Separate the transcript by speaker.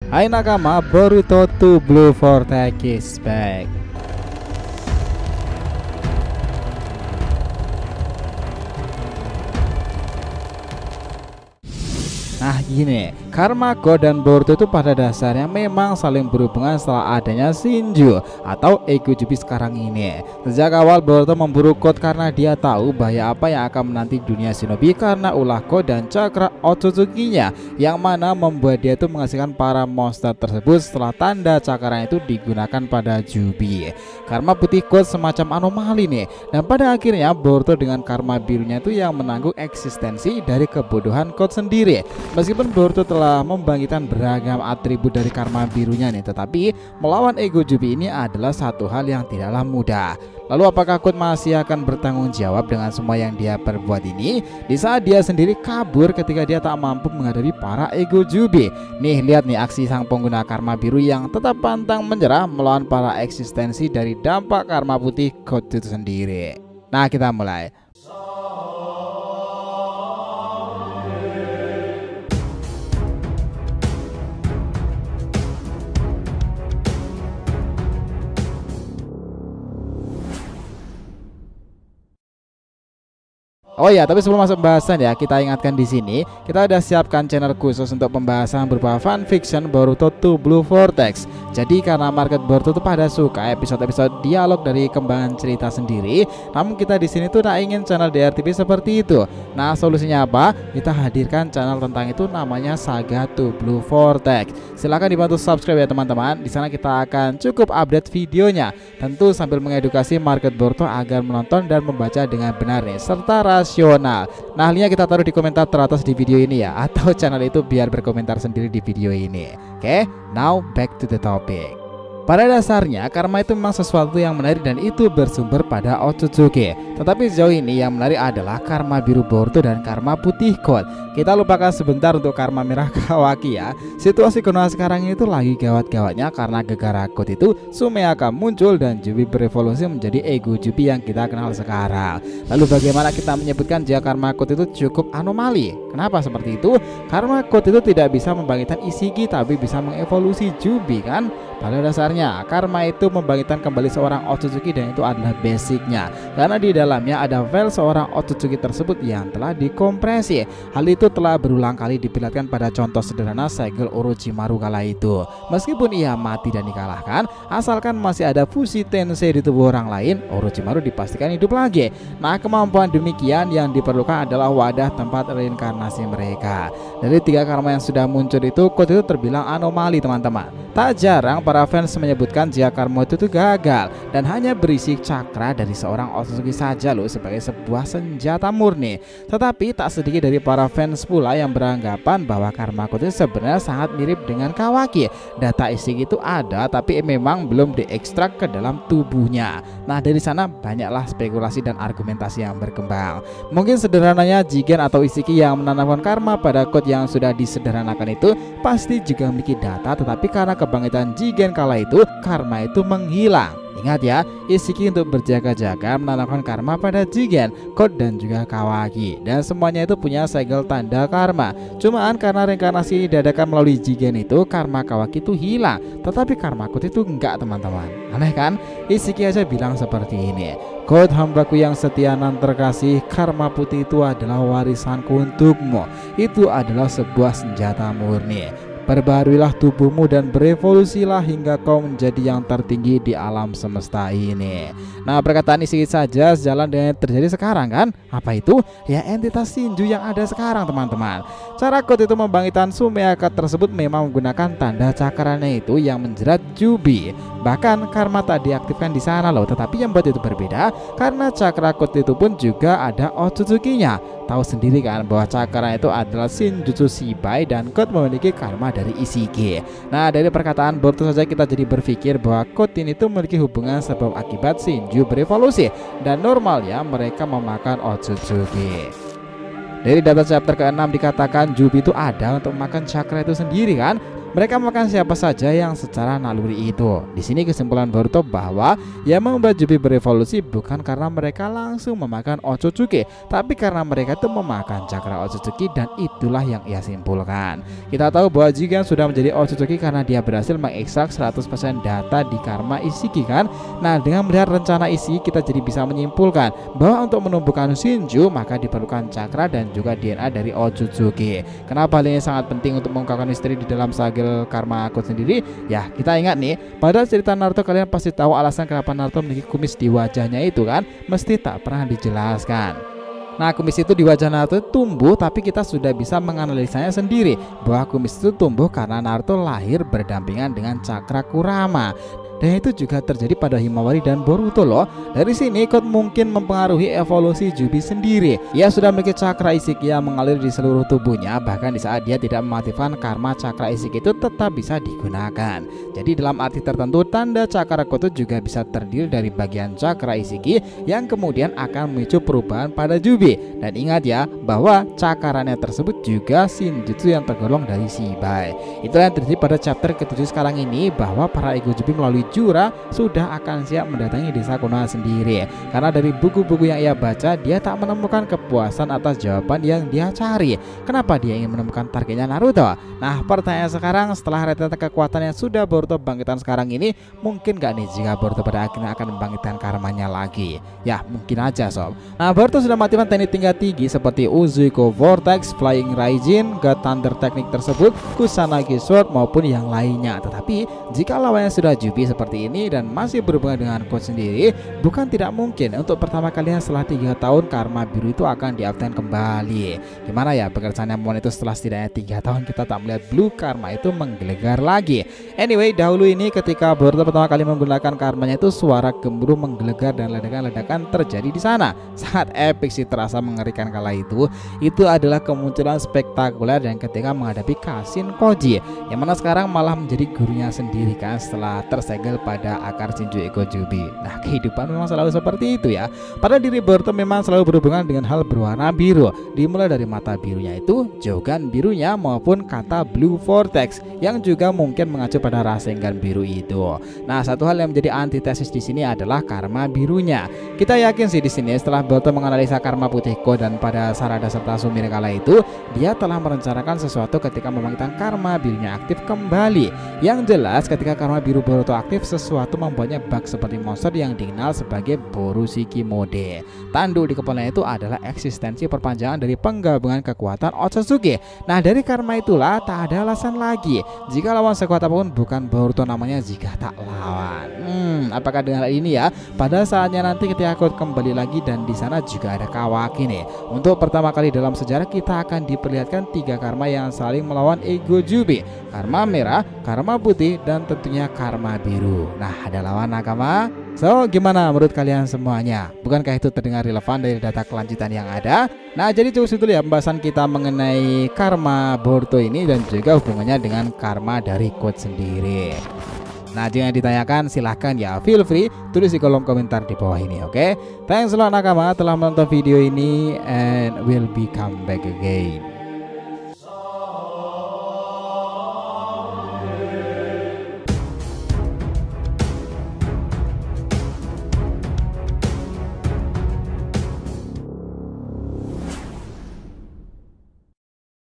Speaker 1: Hai nakama, Boruto 2 Blue Vortex is back. Nah gini, Karma God dan Boruto itu pada dasarnya memang saling berhubungan setelah adanya Shinju atau Ego Jubi sekarang ini. Sejak awal Boruto memburu God karena dia tahu bahaya apa yang akan menanti dunia shinobi karena ulah God dan cakra Otsutsuki-nya, yang mana membuat dia itu menghasilkan para monster tersebut setelah tanda cakra itu digunakan pada Jubi. Karma putih God semacam anomali nih, dan pada akhirnya Boruto dengan karma birunya itu yang menanggung eksistensi dari kebodohan God sendiri. Meskipun Boruto telah membangkitkan beragam atribut dari karma birunya nih, tetapi melawan Ego Jubi ini adalah satu hal yang tidaklah mudah. Lalu apakah God masih akan bertanggung jawab dengan semua yang dia perbuat ini di saat dia sendiri kabur ketika dia tak mampu menghadapi para Ego Jubi? Nih lihat nih aksi sang pengguna karma biru yang tetap pantang menyerah melawan para eksistensi dari dampak karma putih God itu sendiri. Nah kita mulai. Oh ya, tapi sebelum masuk pembahasan ya, kita ingatkan di sini kita udah siapkan channel khusus untuk pembahasan berupa fanfiction Boruto 2 Blue Vortex. Jadi karena market Boruto tuh pada suka episode-episode dialog dari kembangan cerita sendiri, namun kita di sini tuh tak ingin channel DRTV seperti itu. Nah, solusinya apa? Kita hadirkan channel tentang itu namanya Saga 2 Blue Vortex. Silahkan dibantu subscribe ya teman-teman. Di sana kita akan cukup update videonya, tentu sambil mengedukasi market Boruto agar menonton dan membaca dengan benar nih, serta rasional. Nah, linknya kita taruh di komentar teratas di video ini ya, atau channel itu biar berkomentar sendiri di video ini. Oke, now back to the topic. Pada dasarnya karma itu memang sesuatu yang menarik dan itu bersumber pada Otsutsuki. Tetapi sejauh ini yang menarik adalah karma biru Boruto dan karma putih God. Kita lupakan sebentar untuk karma merah Kawaki ya. Situasi Konoha sekarang itu lagi gawat-gawatnya karena gegara God itu Sumeaka muncul dan Jubi berevolusi menjadi Ego Jubi yang kita kenal sekarang. Lalu bagaimana kita menyebutkan jika karma God itu cukup anomali? Kenapa seperti itu? Karma God itu tidak bisa membangkitkan Ishiki tapi bisa mengevolusi Jubi kan? Pada dasarnya karma itu membangkitkan kembali seorang Otsutsuki dan itu adalah basicnya, karena di dalamnya ada file seorang Otsutsuki tersebut yang telah dikompresi. Hal itu telah berulang kali diperlihatkan pada contoh sederhana segel Orochimaru kala itu. Meskipun ia mati dan dikalahkan, asalkan masih ada fusi tensei di tubuh orang lain, Orochimaru dipastikan hidup lagi. Nah, kemampuan demikian yang diperlukan adalah wadah tempat reinkarnasi mereka. Dari 3 karma yang sudah muncul itu, God itu terbilang anomali teman-teman. Tak jarang para fans menyebutkan jika karma itu gagal dan hanya berisi cakra dari seorang Otsutsuki saja loh sebagai sebuah senjata murni. Tetapi tak sedikit dari para fans pula yang beranggapan bahwa karma God itu sebenarnya sangat mirip dengan Kawaki. Data Ishiki itu ada tapi memang belum diekstrak ke dalam tubuhnya. Nah, dari sana banyaklah spekulasi dan argumentasi yang berkembang. Mungkin sederhananya Jigen atau Ishiki yang menanamkan karma pada God yang sudah disederhanakan itu pasti juga memiliki data, tetapi karena kebangkitan Jigen kala itu karma itu menghilang. Ingat ya, Ishiki untuk berjaga-jaga menanamkan karma pada Jigen, God dan juga Kawaki, dan semuanya itu punya segel tanda karma. Cuman karena reinkarnasi diadakan melalui Jigen itu, karma Kawaki itu hilang, tetapi karma God itu enggak teman-teman. Aneh kan? Ishiki aja bilang seperti ini, God hambaku yang setia nan terkasih, karma putih itu adalah warisanku untukmu. Itu adalah sebuah senjata murni. Perbaharuilah tubuhmu dan berevolusilah hingga kau menjadi yang tertinggi di alam semesta ini. Nah, perkataan Ishiki saja sejalan dengan yang terjadi sekarang kan? Apa itu? Ya entitas Shinju yang ada sekarang teman-teman. Cara God itu membangkitkan Sumeaka tersebut memang menggunakan tanda cakranya itu yang menjerat Jubi. Bahkan karma tak diaktifkan di sana loh, tetapi yang buat itu berbeda karena cakra God itu pun juga ada Otsutsuki-nya. Tahu sendiri kan bahwa cakra itu adalah Shinjutsu Shibai dan God memiliki karma dari Ishiki. Nah, dari perkataan Boruto saja kita jadi berpikir bahwa God ini itu memiliki hubungan sebab akibat Shinju berevolusi dan normalnya mereka memakan Otsutsuki. Dari data chapter ke-6 dikatakan Jubi itu ada untuk memakan cakra itu sendiri kan. mereka makan siapa saja yang secara naluri itu. Di sini kesimpulan Boruto bahwa yang membuat Jubi berevolusi bukan karena mereka langsung memakan Otsutsuki, tapi karena mereka itu memakan cakra Otsutsuki, dan itulah yang ia simpulkan. Kita tahu bahwa Jigen sudah menjadi Otsutsuki karena dia berhasil mengekstrak 100% data di karma Ishiki kan. Nah, dengan melihat rencana Ishiki kita jadi bisa menyimpulkan bahwa untuk menumbuhkan Shinju maka diperlukan cakra dan juga DNA dari Otsutsuki. Kenapa hal ini sangat penting untuk mengungkapkan misteri di dalam Sagel Karma Code sendiri? Ya, kita ingat nih, pada cerita Naruto kalian pasti tahu alasan kenapa Naruto memiliki kumis di wajahnya itu kan, mesti tak pernah dijelaskan. Nah, kumis itu di wajah Naruto tumbuh, tapi kita sudah bisa menganalisanya sendiri bahwa kumis itu tumbuh karena Naruto lahir berdampingan dengan cakra Kurama. Dan itu juga terjadi pada Himawari dan Boruto loh. Dari sini Code mungkin mempengaruhi evolusi Jubi sendiri. Ia sudah memiliki cakra Ishiki yang mengalir di seluruh tubuhnya, bahkan di saat dia tidak mengaktifkan karma cakra Ishiki itu tetap bisa digunakan. Jadi dalam arti tertentu tanda cakra Code juga bisa terdiri dari bagian cakra Ishiki yang kemudian akan memicu perubahan pada Jubi. Dan ingat ya bahwa cakaranya tersebut juga Shinjutsu yang tergolong dari Shibai. Itulah yang terjadi pada chapter ke-7 sekarang ini, bahwa para ego Jubi melalui Jura sudah akan siap mendatangi desa Konoha sendiri. Karena dari buku-buku yang ia baca, dia tak menemukan kepuasan atas jawaban yang dia cari. Kenapa dia ingin menemukan targetnya Naruto? Nah, pertanyaan sekarang, setelah rentetan kekuatan yang sudah Boruto bangkitkan sekarang ini, mungkin gak nih jika Boruto pada akhirnya akan membangkitkan karmanya lagi? Ya, mungkin aja sob. Nah, Boruto sudah mengaktifkan teknik tingkat tinggi seperti Uzuiko Vortex, Flying Raijin, God Thunder teknik tersebut, Kusanagi Sword maupun yang lainnya. Tetapi jika lawannya sudah Jubi seperti ini dan masih berhubungan dengan Code sendiri, bukan tidak mungkin untuk pertama kalinya setelah 3 tahun karma biru itu akan diaktifkan kembali. Gimana ya pekerjaannya Mon itu setelah setidaknya 3 tahun kita tak melihat blue karma itu menggelegar lagi. Anyway, dahulu ini ketika Boruto pertama kali menggunakan karmanya itu suara gemuruh menggelegar dan ledakan-ledakan terjadi di sana. Sangat epic sih, terasa mengerikan kala itu. Itu adalah kemunculan spektakuler dan ketika menghadapi Kashin Koji, yang mana sekarang malah menjadi gurunya sendiri kan setelah tersegel pada akar Shinju Ego Jubi. Nah, kehidupan memang selalu seperti itu ya. Pada diri Boruto memang selalu berhubungan dengan hal berwarna biru, dimulai dari mata birunya itu, Jogan birunya maupun kata Blue Vortex yang juga mungkin mengacu pada Rasengan biru itu. Nah, satu hal yang menjadi antitesis di sini adalah karma birunya. Kita yakin sih di sini setelah Boruto menganalisa karma putihku dan pada Sarada serta Sumire kala itu, dia telah merencanakan sesuatu ketika membangkitkan karma birunya aktif kembali. Yang jelas ketika karma biru Boruto aktif, sesuatu membuatnya bug seperti monster yang dikenal sebagai Borushiki Mode. Tanduk di kepalanya itu adalah eksistensi perpanjangan dari penggabungan kekuatan Otsutsuki. Nah, dari karma itulah tak ada alasan lagi jika lawan sekuat apapun bukan Boruto namanya jika tak lawan. Apakah dengan hal ini ya pada saatnya nanti ketika Code kembali lagi dan di sana juga ada Kawaki nih. Untuk pertama kali dalam sejarah kita akan diperlihatkan 3 karma yang saling melawan ego Jubi. Karma merah, karma putih, dan tentunya karma biru. Nah, ada lawan nakama. So, gimana menurut kalian semuanya? Bukankah itu terdengar relevan dari data kelanjutan yang ada? Nah, jadi cukup itu ya pembahasan kita mengenai karma Boruto ini dan juga hubungannya dengan karma dari Code sendiri. Nah, jika ditanyakan silahkan ya, feel free tulis di kolom komentar di bawah ini, oke? Thanks a lot nakama telah menonton video ini and we'll be come back again.